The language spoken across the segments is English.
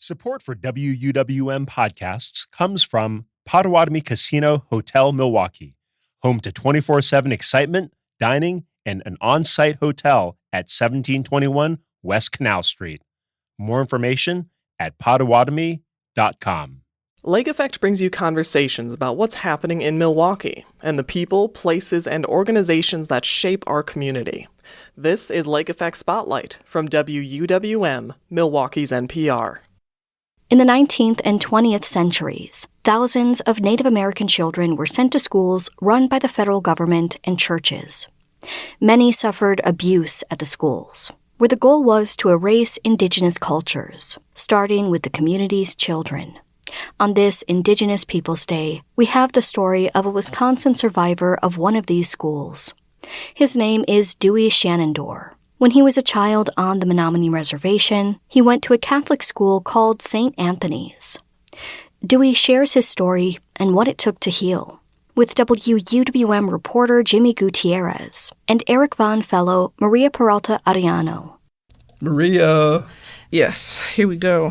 Support for WUWM podcasts comes from Potawatomi Casino Hotel Milwaukee, home to 24/7 excitement, dining, and an on-site hotel at 1721 West Canal Street. More information at potawatomi.com. Lake Effect brings you conversations about what's happening in Milwaukee and the people, places, and organizations that shape our community. This is Lake Effect Spotlight from WUWM, Milwaukee's NPR. In the 19th and 20th centuries, thousands of Native American children were sent to schools run by the federal government and churches. Many suffered abuse at the schools, where the goal was to erase Indigenous cultures, starting with the community's children. On this Indigenous Peoples Day, we have the story of a Wisconsin survivor of one of these schools. His name is Dewey Schanandore. When he was a child on the Menominee reservation, he went to a Catholic school called St. Anthony's. Dewey shares his story and what it took to heal with WUWM reporter Jimmy Gutierrez and Eric Vaughn fellow Maria Peralta-Arellano. Maria. Yes, here we go.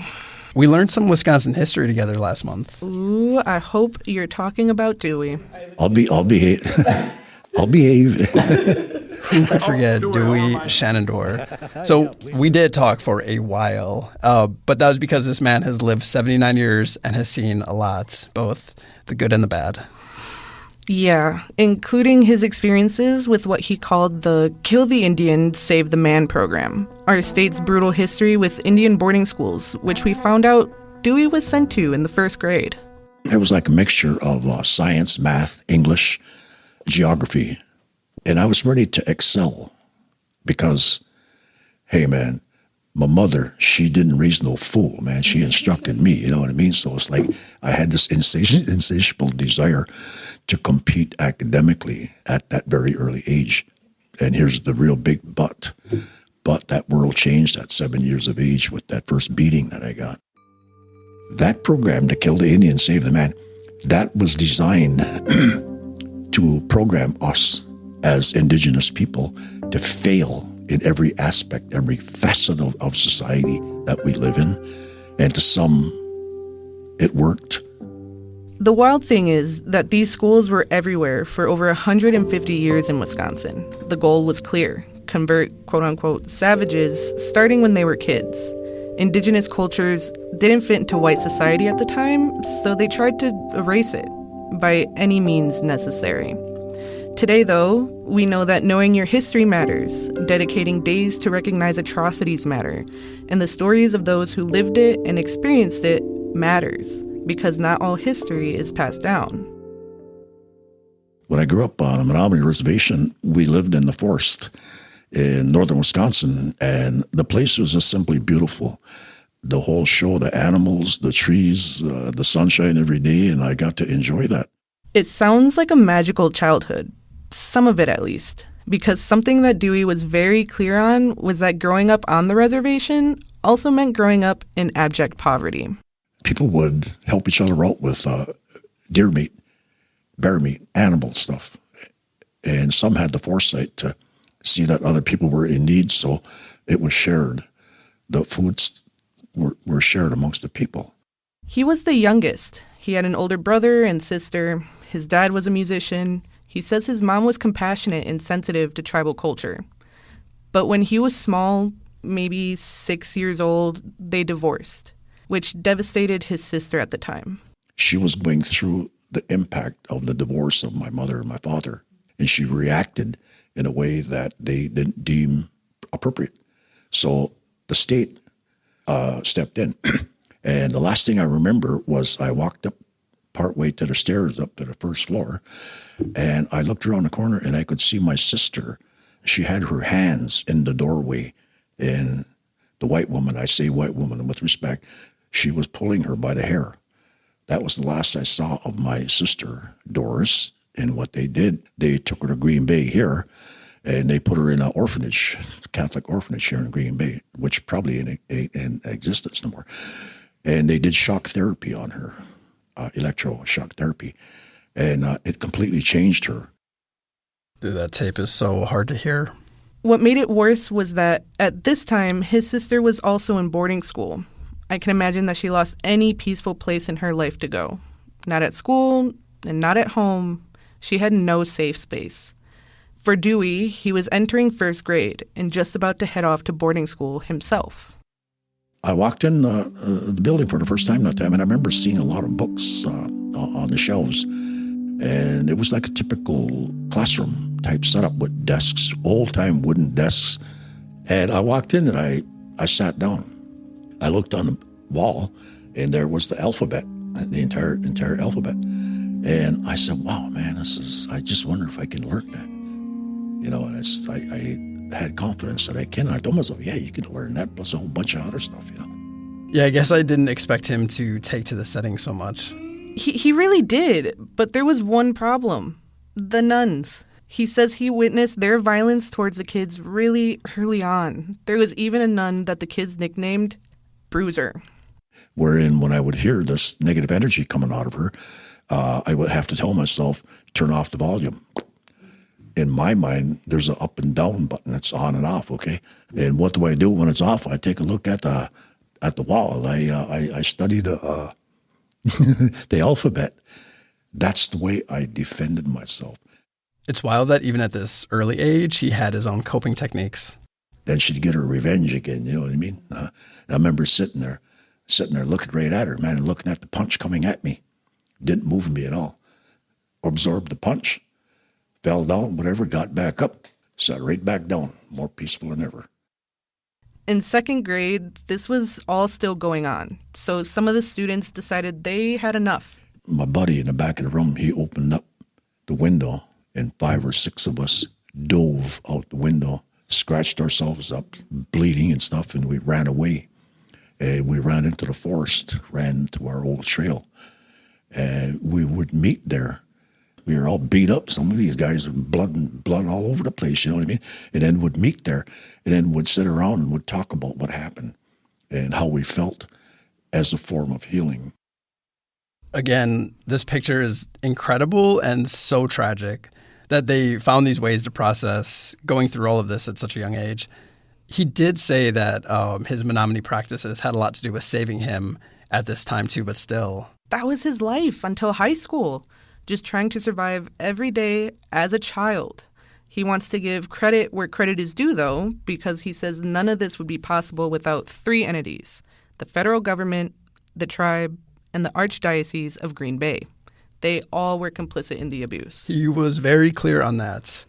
We learned some Wisconsin history together last month. Ooh, I hope you're talking about Dewey. I'll behave. I'll behave. Who could forget Dewey Schanandore? So we did talk for a while, but that was because this man has lived 79 years and has seen a lot, both the good and the bad. Yeah, including his experiences with what he called the Kill the Indian, Save the Man program, our state's brutal history with Indian boarding schools, which we found out Dewey was sent to in the first grade. It was like a mixture of science, math, English, geography. And I was ready to excel because, hey, man, my mother, she didn't raise no fool, man. She instructed me, you know what I mean? So it's like I had this insatiable desire to compete academically at that very early age. And here's the real big but. But that world changed at 7 years of age with that first beating that I got. That program, to Kill the Indian, Save the Man, that was designed to program us as Indigenous people to fail in every aspect, every facet of society that we live in. And to some, it worked. The wild thing is that these schools were everywhere for over 150 years in Wisconsin. The goal was clear: convert quote-unquote savages starting when they were kids. Indigenous cultures didn't fit into white society at the time, so they tried to erase it by any means necessary. Today, though, we know that knowing your history matters, dedicating days to recognize atrocities matter, and the stories of those who lived it and experienced it matters, because not all history is passed down. When I grew up on a Menominee reservation, we lived in the forest in northern Wisconsin, and the place was just simply beautiful. The whole show, the animals, the trees, the sunshine every day, and I got to enjoy that. It sounds like a magical childhood, some of it at least, because something that Dewey was very clear on was that growing up on the reservation also meant growing up in abject poverty. People would help each other out with deer meat, bear meat, animal stuff. And some had the foresight to see that other people were in need, so it was shared. The foods were shared amongst the people. He was the youngest. He had an older brother and sister. His dad was a musician. He says his mom was compassionate and sensitive to tribal culture. But when he was small, maybe 6 years old, they divorced, which devastated his sister at the time. She was going through the impact of the divorce of my mother and my father, and she reacted in a way that they didn't deem appropriate. So the state stepped in. And the last thing I remember was I walked up partway to the stairs up to the first floor, and I looked around the corner and I could see my sister. She had her hands in the doorway, and the white woman, I say white woman with respect, she was pulling her by the hair. That was the last I saw of my sister, Doris, and what they did, they took her to Green Bay here, and they put her in an orphanage, Catholic orphanage here in Green Bay, which probably ain't in existence no more. And they did shock therapy on her, electroshock therapy, and it completely changed her. Dude, that tape is so hard to hear. What made it worse was that at this time, his sister was also in boarding school. I can imagine that she lost any peaceful place in her life to go. Not at school and not at home. She had no safe space. For Dewey, he was entering first grade and just about to head off to boarding school himself. I walked in the building for the first time that time, and I remember seeing a lot of books on the shelves. And it was like a typical classroom type setup with desks, old-time wooden desks. And I walked in and I sat down. I looked on the wall, and there was the alphabet, the entire alphabet. And I said, wow, man, I just wonder if I can learn that. And I had confidence that I can. I told myself, yeah, you can learn that, plus a whole bunch of other stuff, Yeah, I guess I didn't expect him to take to the setting so much. He really did, but there was one problem. The nuns. He says he witnessed their violence towards the kids really early on. There was even a nun that the kids nicknamed Bruiser. Wherein when I would hear this negative energy coming out of her, I would have to tell myself, turn off the volume. In my mind, there's an up and down button that's on and off, okay? And what do I do when it's off? I take a look at the wall. I study the the alphabet. That's the way I defended myself. It's wild that even at this early age, he had his own coping techniques. Then she'd get her revenge again, you know what I mean? I remember sitting there looking right at her, man, and looking at the punch coming at me. Didn't move me at all. Absorbed the punch, fell down, whatever, got back up, sat right back down, more peaceful than ever. In second grade, this was all still going on, so some of the students decided they had enough. My buddy in the back of the room, he opened up the window, and 5 or 6 of us dove out the window, scratched ourselves up, bleeding and stuff, and we ran away. And we ran into the forest, ran to our old trail, and we would meet there. We were all beat up. Some of these guys are blood all over the place, you know what I mean? And then would meet there, and then would sit around and would talk about what happened and how we felt as a form of healing. Again, this picture is incredible and so tragic that they found these ways to process going through all of this at such a young age. He did say that his Menominee practices had a lot to do with saving him at this time too, but still. That was his life until high school, just trying to survive every day as a child. He wants to give credit where credit is due, though, because he says none of this would be possible without 3 entities: the federal government, the tribe, and the Archdiocese of Green Bay. They all were complicit in the abuse. He was very clear on that.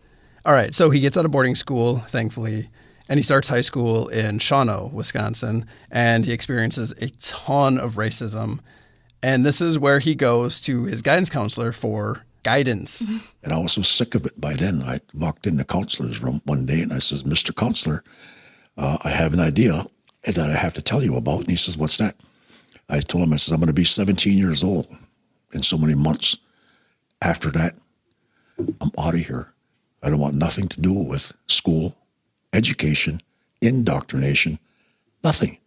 All right, so he gets out of boarding school, thankfully, and he starts high school in Shawano, Wisconsin, and he experiences a ton of racism. And this is where he goes to his guidance counselor for guidance. And I was so sick of it by then. I walked in the counselor's room one day and I says, Mr. Counselor, I have an idea that I have to tell you about. And he says, what's that? I told him, I says, I'm going to be 17 years old in so many months. After that, I'm out of here. I don't want nothing to do with school, education, indoctrination, nothing.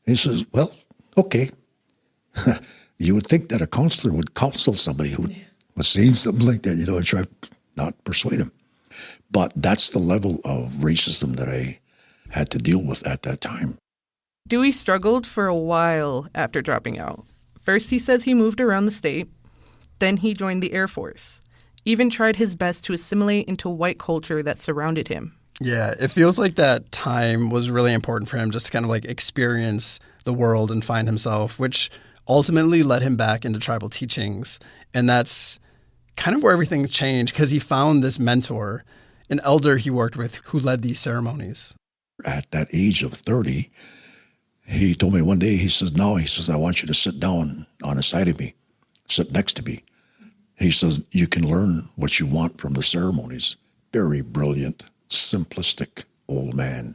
And he says, well, okay. You would think that a counselor would counsel somebody who was saying something like that, and try not persuade him. But that's the level of racism that I had to deal with at that time. Dewey struggled for a while after dropping out. First, he says he moved around the state. Then he joined the Air Force. Even tried his best to assimilate into white culture that surrounded him. Yeah, it feels like that time was really important for him just to kind of experience the world and find himself, which ultimately led him back into tribal teachings. And that's kind of where everything changed because he found this mentor, an elder he worked with who led these ceremonies. At that age of 30, he told me one day, he says, I want you to sit down on the side of me, sit next to me. He says, you can learn what you want from the ceremonies. Very brilliant, simplistic old man.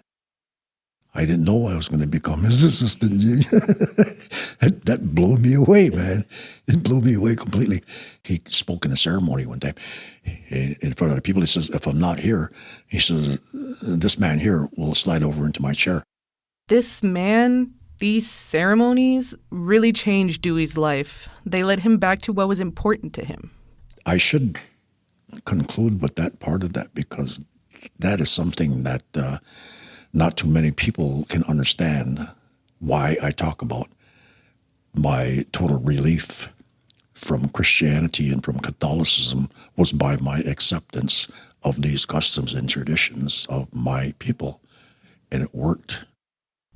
I didn't know I was going to become his assistant. That blew me away, man. It blew me away completely. He spoke in a ceremony one time in front of the people. He says, if I'm not here, he says, this man here will slide over into my chair. This man, these ceremonies really changed Dewey's life. They led him back to what was important to him. I should conclude with that part of that because that is something that not too many people can understand why I talk about my total relief from Christianity and from Catholicism was by my acceptance of these customs and traditions of my people. And it worked.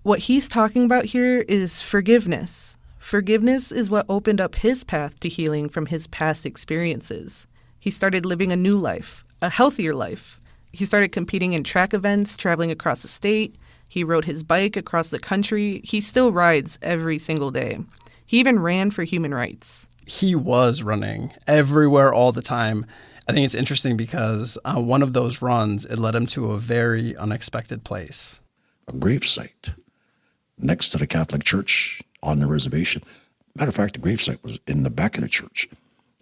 What he's talking about here is forgiveness. Forgiveness is what opened up his path to healing from his past experiences. He started living a new life, a healthier life. He started competing in track events, traveling across the state. He rode his bike across the country. He still rides every single day. He even ran for human rights. He was running everywhere all the time. I think it's interesting because on one of those runs, it led him to a very unexpected place. A gravesite next to the Catholic Church on the reservation. Matter of fact, the gravesite was in the back of the church,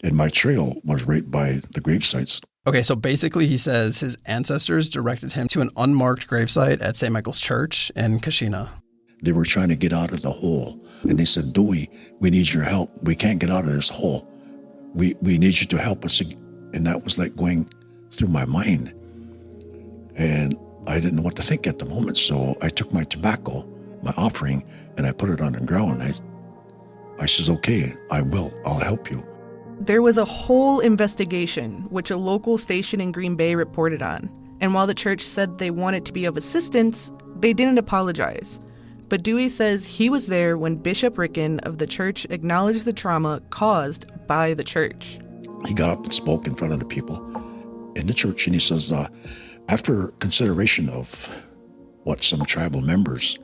and my trail was right by the gravesites. Okay, so basically he says his ancestors directed him to an unmarked gravesite at St. Michael's Church in Kashina. They were trying to get out of the hole, and they said, Dewey, we need your help. We can't get out of this hole. We need you to help us. And that was like going through my mind. And I didn't know what to think at the moment, so I took my tobacco, my offering, and I put it on the ground. I says, okay, I will. I'll help you. There was a whole investigation, which a local station in Green Bay reported on. And while the church said they wanted to be of assistance, they didn't apologize. But Dewey says he was there when Bishop Ricken of the church acknowledged the trauma caused by the church. He got up and spoke in front of the people in the church, and he says, after consideration of what some tribal members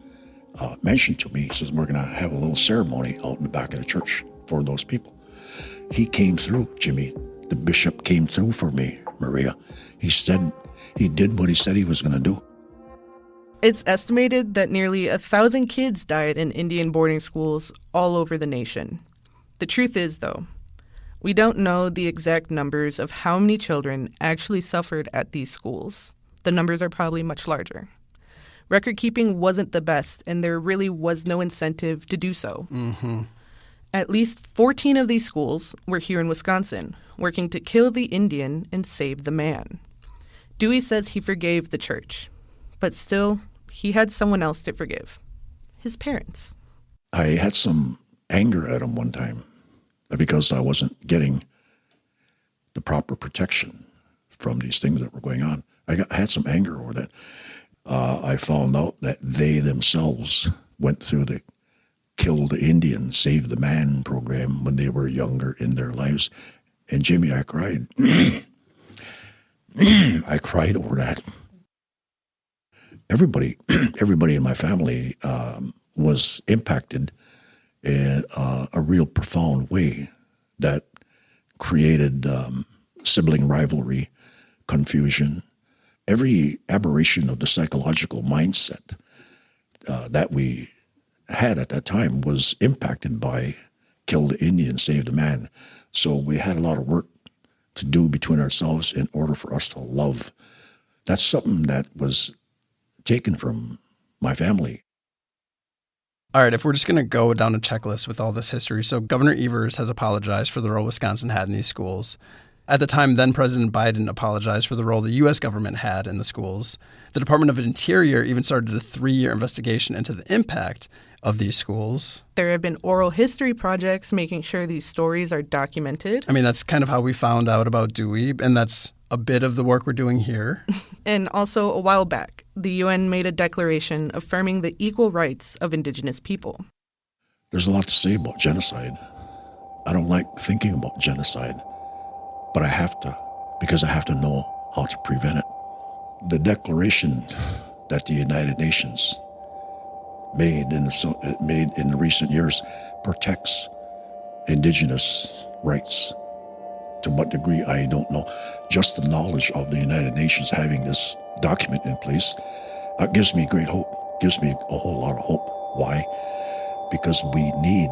mentioned to me, he says, we're going to have a little ceremony out in the back of the church for those people. He came through, Jimmy. The bishop came through for me, Maria. He said he did what he said he was going to do. It's estimated that nearly 1,000 kids died in Indian boarding schools all over the nation. The truth is, though, we don't know the exact numbers of how many children actually suffered at these schools. The numbers are probably much larger. Record keeping wasn't the best, and there really was no incentive to do so. Mm-hmm. At least 14 of these schools were here in Wisconsin, working to kill the Indian and save the man. Dewey says he forgave the church, but still, he had someone else to forgive. His parents. I had some anger at him one time because I wasn't getting the proper protection from these things that were going on. I had some anger over that. I found out that they themselves went through the Kill the Indian, Save the Man program when they were younger in their lives. And Jimmy, I cried. I cried over that. Everybody in my family was impacted in a real profound way that created sibling rivalry, confusion, every aberration of the psychological mindset that we had at that time was impacted by Kill the Indian, Save the Man. So we had a lot of work to do between ourselves in order for us to love. That's something that was taken from my family. All right, if we're just going to go down a checklist with all this history. So Governor Evers has apologized for the role Wisconsin had in these schools. At the time, then President Biden apologized for the role the U.S. government had in the schools. The Department of Interior even started a 3-year investigation into the impact of these schools. There have been oral history projects making sure these stories are documented. I mean, that's kind of how we found out about Dewey, and that's a bit of the work we're doing here. And also, a while back, the UN made a declaration affirming the equal rights of Indigenous people. There's a lot to say about genocide. I don't like thinking about genocide, but I have to, because I have to know how to prevent it. The declaration that the United Nations made in the recent years protects Indigenous rights. To what degree, I don't know. Just the knowledge of the United Nations having this document in place gives me great hope, gives me a whole lot of hope. Why? Because we need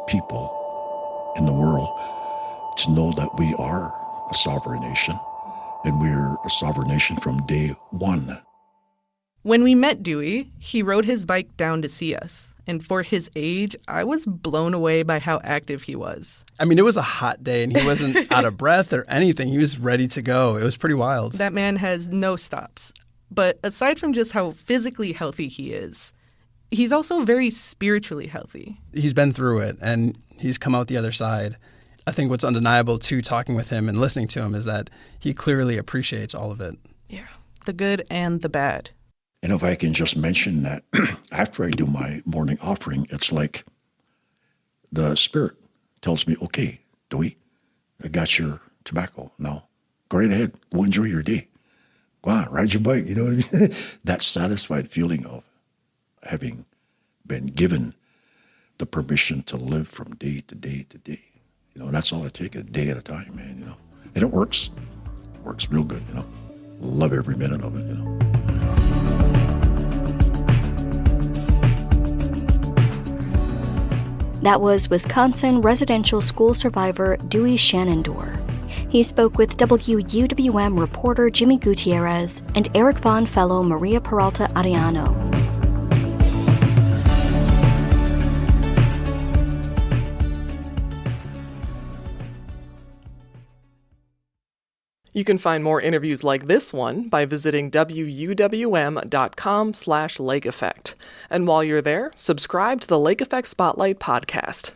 people in the world to know that we are a sovereign nation, and we're a sovereign nation from day one. When we met Dewey, he rode his bike down to see us. And for his age, I was blown away by how active he was. I mean, it was a hot day, and he wasn't out of breath or anything. He was ready to go. It was pretty wild. That man has no stops. But aside from just how physically healthy he is, He's also very spiritually healthy. He's been through it, and he's come out the other side. I think what's undeniable, too, talking with him and listening to him, is that he clearly appreciates all of it. Yeah, the good and the bad. And if I can just mention that after I do my morning offering, it's like the Spirit tells me, okay, Dewey, I got your tobacco. Now, go right ahead. Go enjoy your day. Go on, ride your bike. You know what I mean? That satisfied feeling of having been given the permission to live from day to day to day. You know, that's all I take, a day at a time, man, you know. And it works. It works real good, you know. Love every minute of it, you know. That was Wisconsin residential school survivor Dewey Schanandore. He spoke with WUWM reporter Jimmy Gutierrez and Eric Vaughn fellow Maria Peralta-Arellano. You can find more interviews like this one by visiting WUWM.com/Lake Effect. And while you're there, subscribe to the Lake Effect Spotlight podcast.